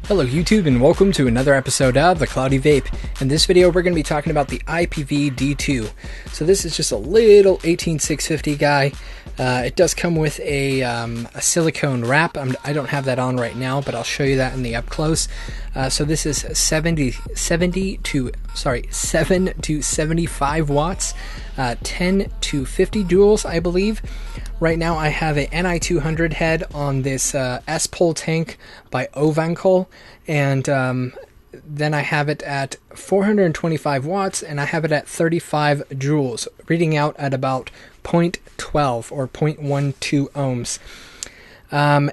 Hello YouTube and welcome to another episode of The Cloudy Vape. In this video we're going to be talking about the IPV D2. So this is just a little 18650 guy. It does come with a silicone wrap. I don't have that on right now, but I'll show you that in the up close. So this is 7 to 75 watts, 10 to 50 joules, I believe. Right now I have a NI200 head on this S-Pole tank by Ovankol, and then I have it at 425 watts, and I have it at 35 joules, reading out at about 0.12 or 0.12 ohms.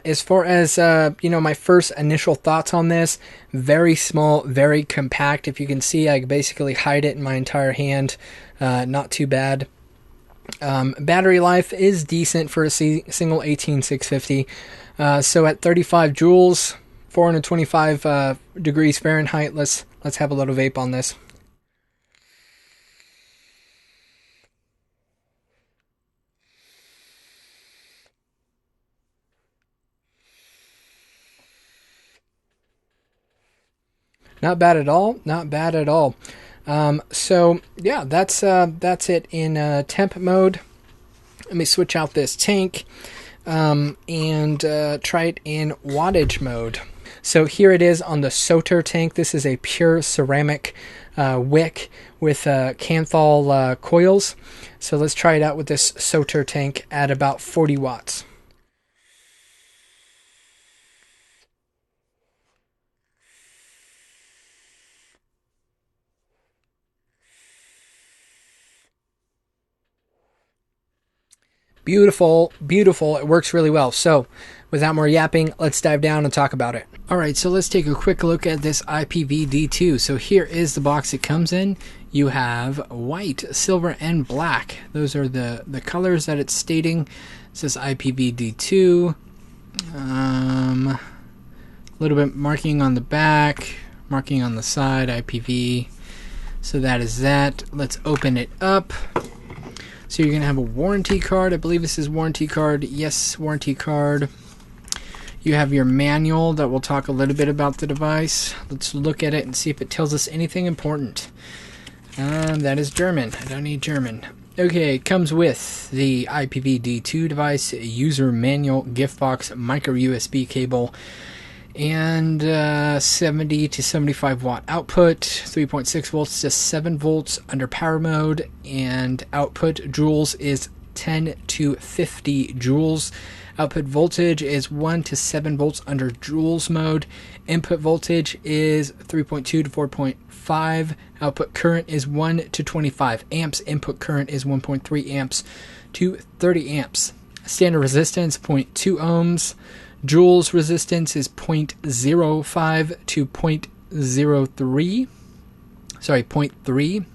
As far as, my first initial thoughts on this, very small, very compact. If you can see, I basically hide it in my entire hand. Not too bad. Battery life is decent for a single 18650. So at 35 joules, 425 degrees Fahrenheit, let's have a little vape on this. Not bad at all. Not bad at all. So yeah, that's it in temp mode. Let me switch out this tank and try it in wattage mode. So here it is on the Soter tank. This is a pure ceramic wick with Canthal coils. So let's try it out with this Soter tank at about 40 watts. Beautiful, beautiful. It works really well. So without more yapping, let's dive down and talk about it. All right, so let's take a quick look at this IPV D2. So here is the box it comes in. You have white, silver, and black. Those are the colors that it's stating. It says IPV D2. A little bit marking on the back, marking on the side, IPV. So that is that. Let's open it up. So you're going to have a warranty card. I believe this is warranty card. Yes, warranty card. You have your manual that will talk a little bit about the device. Let's look at it and see if it tells us anything important. That is German. I don't need German. Okay, it comes with the IPV D2 device, user manual, gift box, micro USB cable, and 70 to 75 watt output, 3.6 volts to 7 volts under power mode, and output joules is 10 to 50 joules. Output voltage is 1 to 7 volts under joules mode. Input voltage is 3.2 to 4.5. Output current is 1 to 25 amps. Input current is 1.3 amps to 30 amps. Standard resistance 0.2 ohms. Joules resistance is 0.05 to 0.3.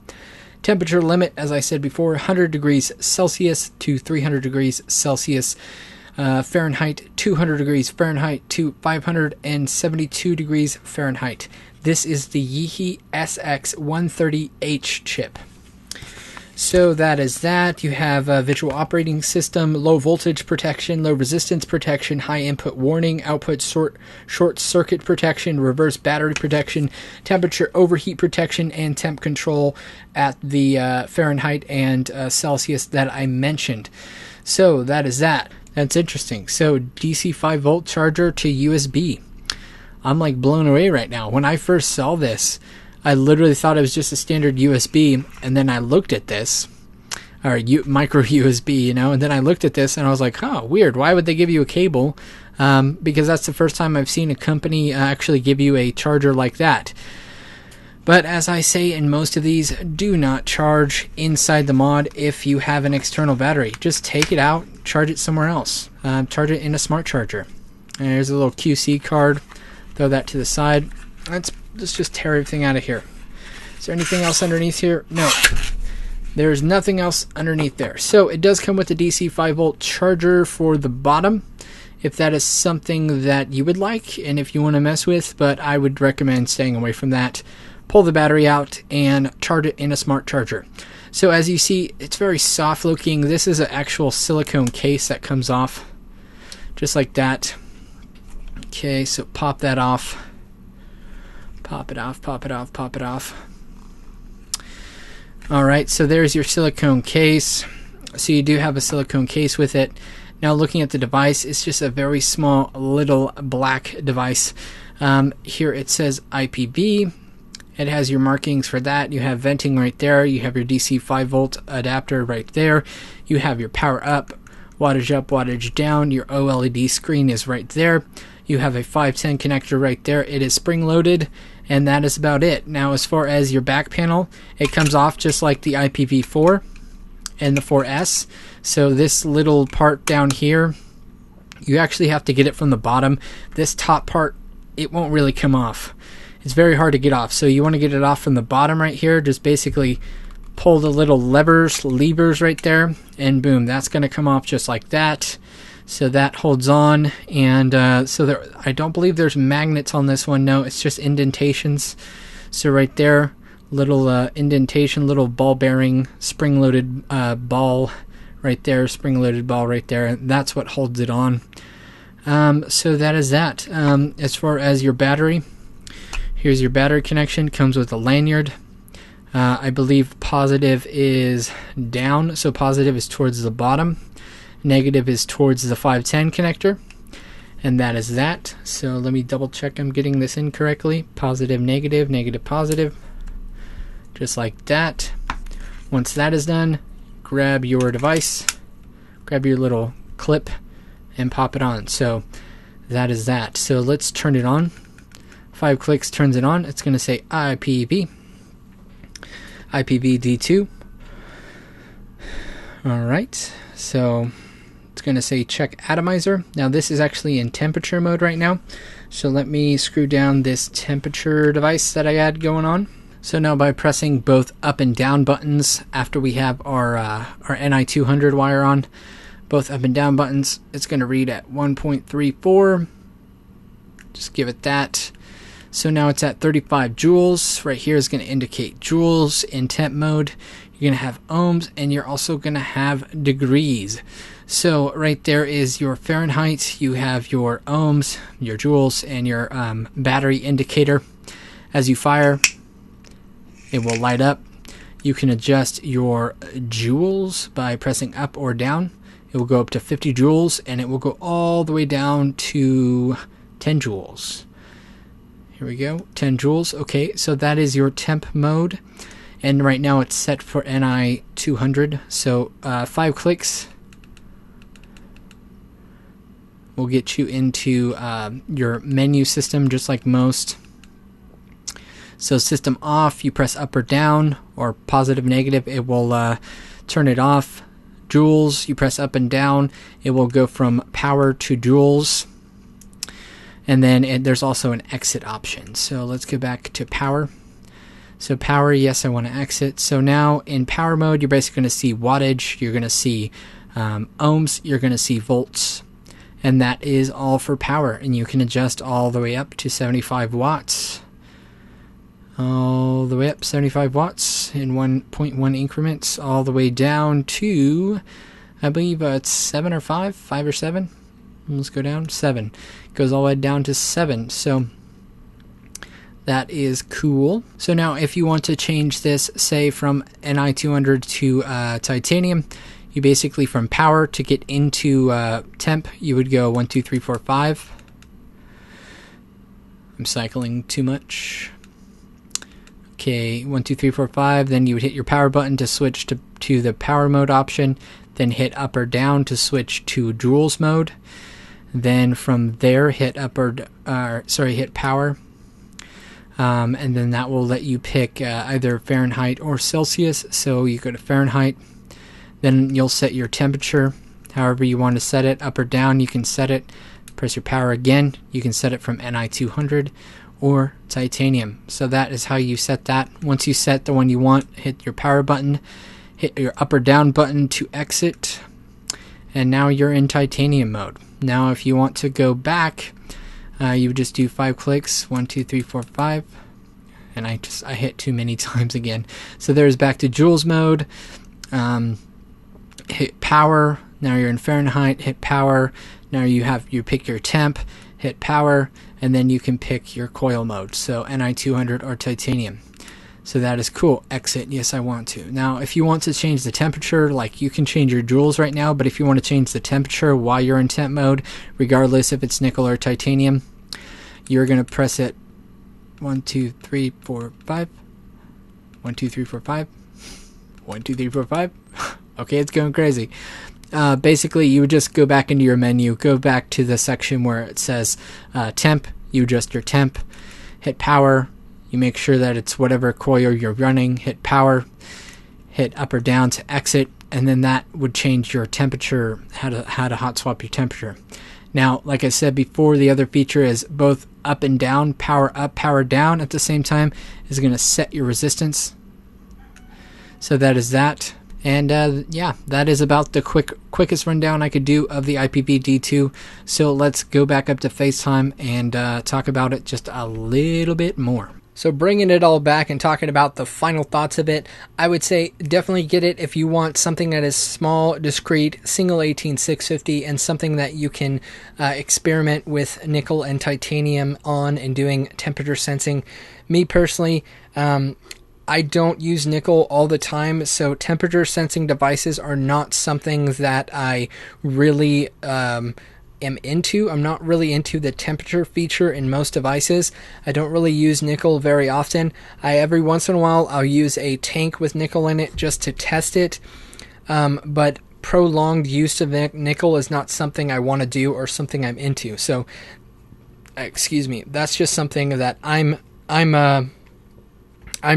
Temperature limit, as I said before, 100 degrees Celsius to 300 degrees Celsius. Fahrenheit, 200 degrees Fahrenheit to 572 degrees Fahrenheit. This is the Yeehy SX130H chip. So that is that. You have a visual operating system, low voltage protection, low resistance protection, high input warning, output short circuit protection, reverse battery protection, temperature overheat protection, and temp control at the Fahrenheit and Celsius that I mentioned. So that is that. That's interesting. So DC 5 volt charger to USB. I'm like blown away right now. When I first saw this, I literally thought it was just a standard USB, and then I looked at this, or micro USB, and then I looked at this and I was like, huh, weird. Why would they give you a cable? Because that's the first time I've seen a company actually give you a charger like that. But as I say in most of these, do not charge inside the mod if you have an external battery. Just take it out, charge it somewhere else. Charge it in a smart charger. And there's a little QC card. Throw that to the side. Let's just tear everything out of here. Is there anything else underneath here? No. There's nothing else underneath there. So it does come with a DC 5 volt charger for the bottom, if that is something that you would like and if you want to mess with, but I would recommend staying away from that. Pull the battery out and charge it in a smart charger. So as you see, it's very soft looking. This is an actual silicone case that comes off just like that. Okay, so pop that off. Pop it off, pop it off, pop it off. Alright, so there's your silicone case. So you do have a silicone case with it. Now looking at the device, it's just a very small little black device. Here it says IPV. It has your markings for that. You have venting right there. You have your DC 5-volt adapter right there. You have your power up, wattage down. Your OLED screen is right there. You have a 510 connector right there. It is spring loaded, and that is about it. Now as far as your back panel, it comes off just like the IPv4 and the 4S. So this little part down here, you actually have to get it from the bottom. This top part, it won't really come off. It's very hard to get off. So you want to get it off from the bottom right here. Just basically pull the little levers right there, and boom, that's going to come off just like that. So that holds on, and I don't believe there's magnets on this one. No, it's just indentations. So right there, little indentation, little ball bearing, spring-loaded ball right there, spring-loaded ball right there. And that's what holds it on. So that is that. As far as your battery, here's your battery connection. Comes with a lanyard. I believe positive is down, so positive is towards the bottom. Negative is towards the 510 connector, and that is that. So let me double check I'm getting this in correctly. Positive, negative, negative, positive, just like that. Once that is done, grab your device, grab your little clip, and pop it on. So that is that. So let's turn it on. 5 clicks turns it on. It's going to say IPV D2. Alright, so it's going to say check atomizer. Now this is actually in temperature mode right now. So let me screw down this temperature device that I had going on. So now by pressing both up and down buttons after we have our NI200 wire on, both up and down buttons, it's going to read at 1.34. Just give it that. So now it's at 35 joules. Right here is going to indicate joules. In temp mode, you're going to have ohms, and you're also going to have degrees. So right there is your Fahrenheit. You have your ohms, your joules, and your battery indicator. As you fire, it will light up. You can adjust your joules by pressing up or down. It will go up to 50 joules, and it will go all the way down to 10 joules. Here we go, 10 joules. Okay, so that is your temp mode, and right now it's set for NI200. So 5 clicks will get you into your menu system, just like most. So system off, you press up or down, or positive, negative, it will turn it off. Joules, you press up and down, it will go from power to joules. And then there's also an exit option. So let's go back to power. So power, yes, I want to exit. So now in power mode, you're basically going to see wattage, you're going to see ohms, you're going to see volts. And that is all for power. And you can adjust all the way up to 75 watts. All the way up, 75 watts in 1.1 increments, all the way down to, I believe it's 7 or 5 or 7. Let's go down, 7. Goes all the way down to 7. So that is cool. So now if you want to change this, say from NI200 to titanium, you basically from power to get into temp, you would go 1, 2, 3, 4, 5. I'm cycling too much. Okay, 1, 2, 3, 4, 5. Then you would hit your power button to switch to the power mode option. Then hit up or down to switch to joules mode. Then from there, hit hit power. And then that will let you pick either Fahrenheit or Celsius. So you go to Fahrenheit. Then you'll set your temperature, however you want to set it, up or down. You can set it. Press your power again. You can set it from NI200 or titanium. So that is how you set that. Once you set the one you want, hit your power button, hit your up or down button to exit, and now you're in titanium mode. Now if you want to go back, you would just do 5 clicks, 1, 2, 3, 4, 5, and I hit too many times again. So there's back to joules mode. Hit power. Now you're in Fahrenheit. Hit power. Now you pick your temp, hit power, and then you can pick your coil mode, so Ni200 or titanium. So that is cool. Exit, yes I want to. Now if you want to change the temperature, like you can change your joules right now, but if you want to change the temperature while you're in temp mode, regardless if it's nickel or titanium, you're going to press it 1, 2, 3, 4, 5. 1, 2, 3, 4, 5. 1, 2, 3, 4, 5. Okay, it's going crazy. Basically, you would just go back into your menu, go back to the section where it says temp, you adjust your temp, hit power, you make sure that it's whatever coil you're running, hit power, hit up or down to exit, and then that would change your temperature, how to hot swap your temperature. Now, like I said before, the other feature is both up and down, power up, power down at the same time is going to set your resistance. So that is that. And yeah, that is about the quickest rundown I could do of the IPV D2. So let's go back up to FaceTime and talk about it just a little bit more. So bringing it all back and talking about the final thoughts of it, I would say definitely get it if you want something that is small, discreet, single 18650, and something that you can experiment with nickel and titanium on and doing temperature sensing. Me personally, I don't use nickel all the time, so temperature sensing devices are not something that I really am into. I'm not really into the temperature feature in most devices. I don't really use nickel very often. Every once in a while I'll use a tank with nickel in it just to test it, but prolonged use of nickel is not something I want to do or something I'm into. So excuse me, that's just something that I'm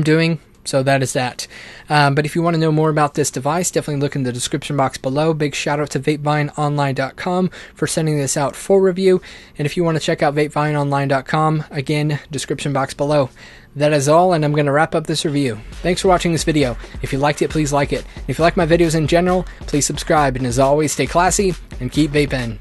doing. So that is that. But if you want to know more about this device, definitely look in the description box below. Big shout out to vapevineonline.com for sending this out for review. And if you want to check out vapevineonline.com, again, description box below. That is all, and I'm going to wrap up this review. Thanks for watching this video. If you liked it, please like it. If you like my videos in general, please subscribe. And as always, stay classy and keep vaping.